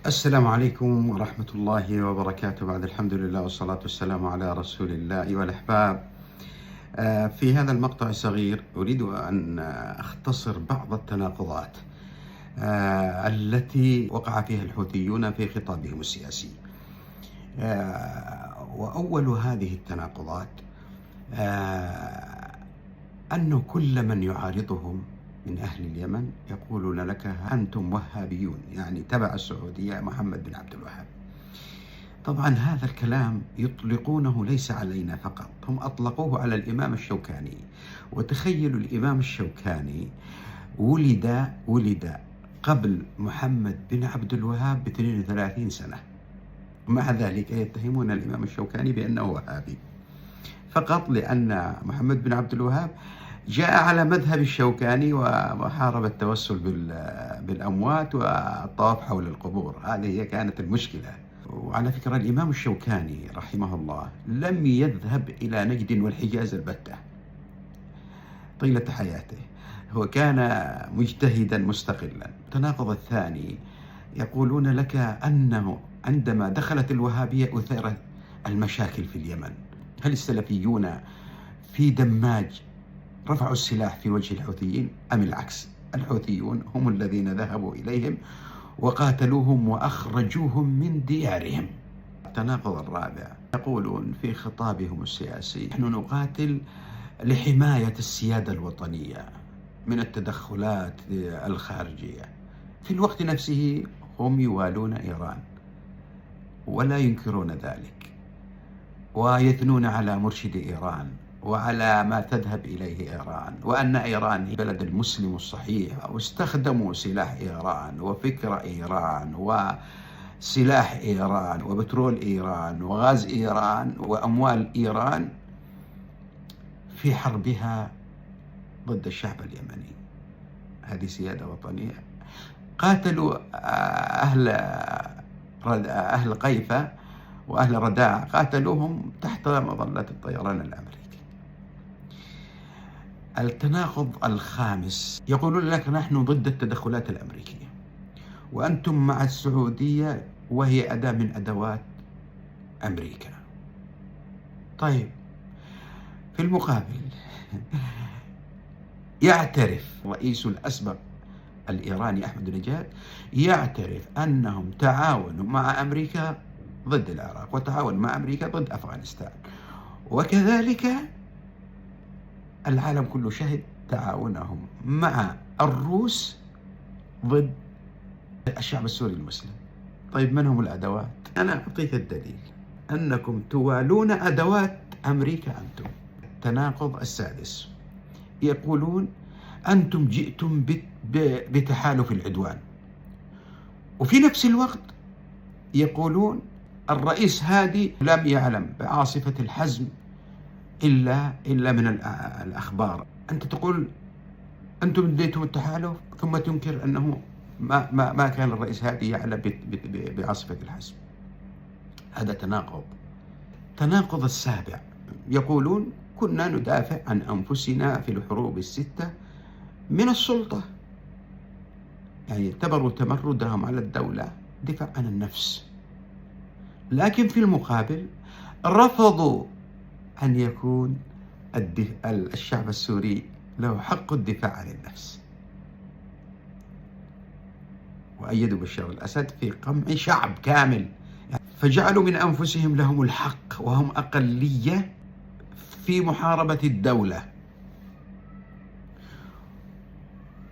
السلام عليكم ورحمة الله وبركاته. بعد الحمد لله والصلاة والسلام على رسول الله. أيها الأحباب، في هذا المقطع الصغير أريد أن أختصر بعض التناقضات التي وقع فيها الحوثيون في خطابهم السياسي. وأول هذه التناقضات أن كل من يعارضهم من أهل اليمن يقولون لك أنتم وهابيون، يعني تبع السعودية محمد بن عبد الوهاب. طبعا هذا الكلام يطلقونه ليس علينا فقط، هم أطلقوه على الإمام الشوكاني. وتخيلوا الإمام الشوكاني ولد قبل محمد بن عبد الوهاب ب 32 سنة، ومع ذلك يتهمون الإمام الشوكاني بأنه وهابي فقط لأن محمد بن عبد الوهاب جاء على مذهب الشوكاني وحارب التوسل بالأموات والطواف حول القبور. هذه هي كانت المشكلة. وعلى فكرة الإمام الشوكاني رحمه الله لم يذهب إلى نجد والحجاز البتة طيلة حياته، هو كان مجتهدا مستقلا. التناقض الثاني يقولون لك أنه عندما دخلت الوهابية أثارت المشاكل في اليمن. هل السلفيون في دماج رفعوا السلاح في وجه الحوثيين أم العكس؟ الحوثيون هم الذين ذهبوا إليهم وقاتلوهم وأخرجوهم من ديارهم. التناقض الرابع يقولون في خطابهم السياسي نحن نقاتل لحماية السيادة الوطنية من التدخلات الخارجية، في الوقت نفسه هم يوالون إيران ولا ينكرون ذلك، ويثنون على مرشد إيران وعلى ما تذهب إليه إيران، وأن إيران هي بلد المسلم الصحيح، واستخدموا سلاح إيران وفكر إيران وسلاح إيران وبترول إيران وغاز إيران وأموال إيران في حربها ضد الشعب اليمني. هذه سيادة وطنية. قاتلوا أهل قيفة وأهل رداع، قاتلوهم تحت مظلة الطيران الأمريكي. التناقض الخامس يقولون لك نحن ضد التدخلات الأمريكية وأنتم مع السعودية وهي أداة من أدوات أمريكا. طيب في المقابل يعترف رئيس الأسبق الإيراني أحمد نجاد، يعترف أنهم تعاونوا مع أمريكا ضد العراق وتعاون مع أمريكا ضد أفغانستان، وكذلك العالم كله شهد تعاونهم مع الروس ضد الشعب السوري المسلم. طيب من هم الأدوات؟ أنا أعطيك الدليل أنكم توالون أدوات أمريكا أنتم. التناقض السادس يقولون أنتم جئتم بتحالف العدوان، وفي نفس الوقت يقولون الرئيس هادي لم يعلم بعاصفة الحزم إلا من الأخبار. أنت تقول أنتم اديتم التحالف ثم تنكر أنه ما كان الرئيس هادي يعلم بعاصفة الحزم. هذا تناقض. التناقض السابع يقولون كنا ندافع عن أنفسنا في الحروب الستة من السلطة، يعني اعتبروا تمردهم على الدولة دفاع عن النفس، لكن في المقابل رفضوا أن يكون الشعب السوري له حق الدفاع عن النفس، وأيدوا بشار الأسد في قمع شعب كامل، فجعلوا من أنفسهم لهم الحق وهم أقلية في محاربة الدولة،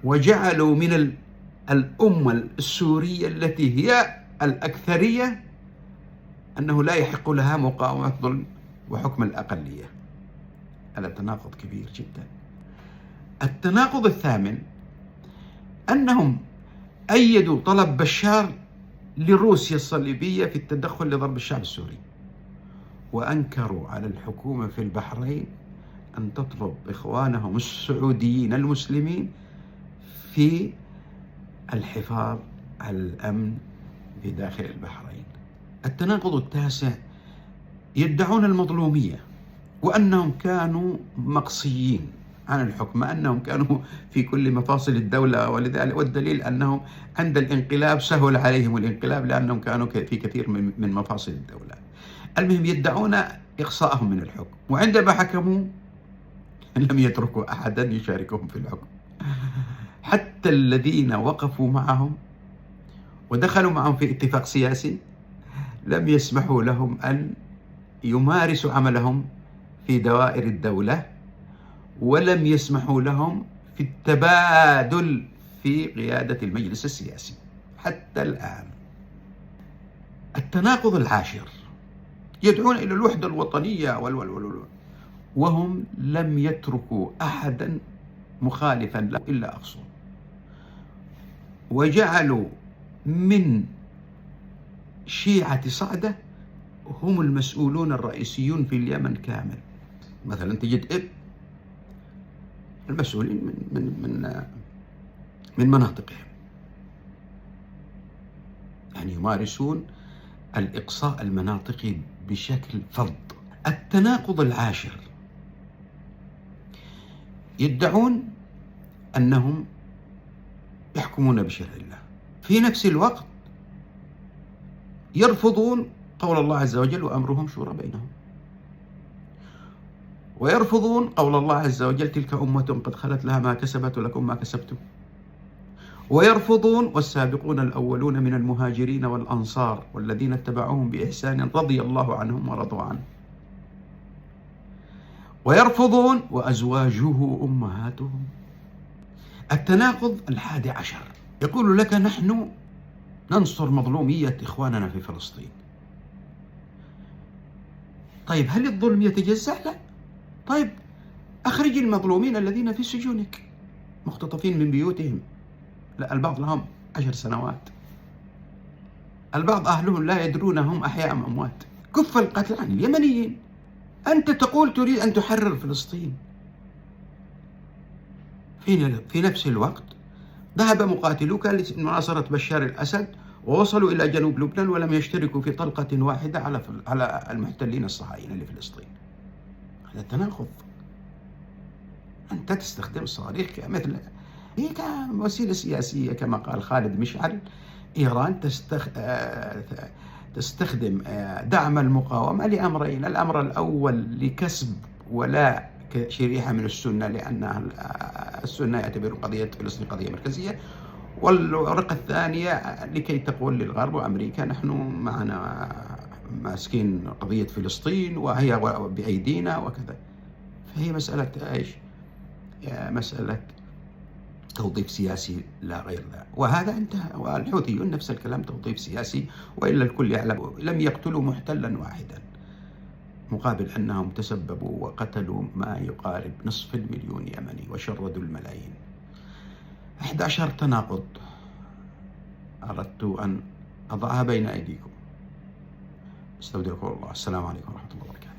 وجعلوا من الأمة السورية التي هي الأكثرية أنه لا يحق لها مقاومة الظلم وحكم الأقلية. هذا تناقض كبير جدا. التناقض الثامن أنهم أيدوا طلب بشار لروسيا الصليبية في التدخل لضرب الشعب السوري، وأنكروا على الحكومة في البحرين أن تطلب إخوانهم السعوديين المسلمين في الحفاظ على الأمن في داخل البحرين. التناقض التاسع يدعون المظلومية وأنهم كانوا مقصيين عن الحكم، مع أنهم كانوا في كل مفاصل الدولة، ولذلك والدليل أنهم عند الانقلاب سهل عليهم الانقلاب لأنهم كانوا في كثير من مفاصل الدولة. المهم يدعون إقصاءهم من الحكم، وعندما حكموا لم يتركوا أحدا يشاركهم في الحكم، حتى الذين وقفوا معهم ودخلوا معهم في اتفاق سياسي لم يسمحوا لهم أن يمارسوا عملهم في دوائر الدولة، ولم يسمحوا لهم في التبادل في قيادة المجلس السياسي حتى الآن. التناقض العاشر، يدعون إلى الوحدة الوطنية وهم لم يتركوا أحدا مخالفا له إلا أقصوا، وجعلوا من شيعة صعدة هم المسؤولون الرئيسيون في اليمن كامل. مثلا تجد المسؤولين من مناطقهم، يعني يمارسون الإقصاء المناطقي بشكل فرض. التناقض العاشر، يدعون أنهم يحكمون بشرع الله، في نفس الوقت يرفضون قول الله عز وجل وأمرهم شورى بينهم، ويرفضون قول الله عز وجل تلك أمة قد خلت لها ما كسبت ولكم ما كسبتم، ويرفضون والسابقون الأولون من المهاجرين والأنصار والذين اتبعوهم بإحسان رضي الله عنهم ورضوا عنه، ويرفضون وأزواجه أمهاتهم. التناقض 11، يقول لك نحن ننصر مظلومية إخواننا في فلسطين. طيب هل الظلم يتجزأ؟ لا. طيب أخرج المظلومين الذين في سجونك مختطفين من بيوتهم، لا البعض لهم 10 سنوات، البعض أهلهم لا يدرون هم أحياء أم أموات. كف القتل عن اليمنيين. أنت تقول تريد أن تحرر فلسطين، في نفس الوقت ذهب مقاتلوك لمناصرة بشار الأسد ووصلوا إلى جنوب لبنان ولم يشتركوا في طلقة واحدة على المحتلين الصهاينة لفلسطين. هذا تناقض. أنت تستخدم الصواريخ كمثل هي كوسيلة سياسية كما قال خالد مشعل. إيران تستخدم دعم المقاومة لأمرين: الأمر الأول لكسب ولاء شريحة من السنة لأن السنة يعتبر قضية فلسطين قضية مركزية، والورقة الثانية لكي تقول للغرب وأمريكا نحن معنا ماسكين قضية فلسطين وهي بأيدينا وكذا. فهي مسألة إيش؟ مسألة توظيف سياسي لا غير ذا، وهذا انتهى. والحوثيون نفس الكلام، توظيف سياسي، وإلا الكل يعلم لم يقتلوا محتلا واحدا مقابل أنهم تسببوا وقتلوا ما يقارب 250,000 يمني وشردوا الملايين. 11 تناقض أردت أن أضعها بين أيديكم. استودعكم الله. السلام عليكم ورحمة الله وبركاته.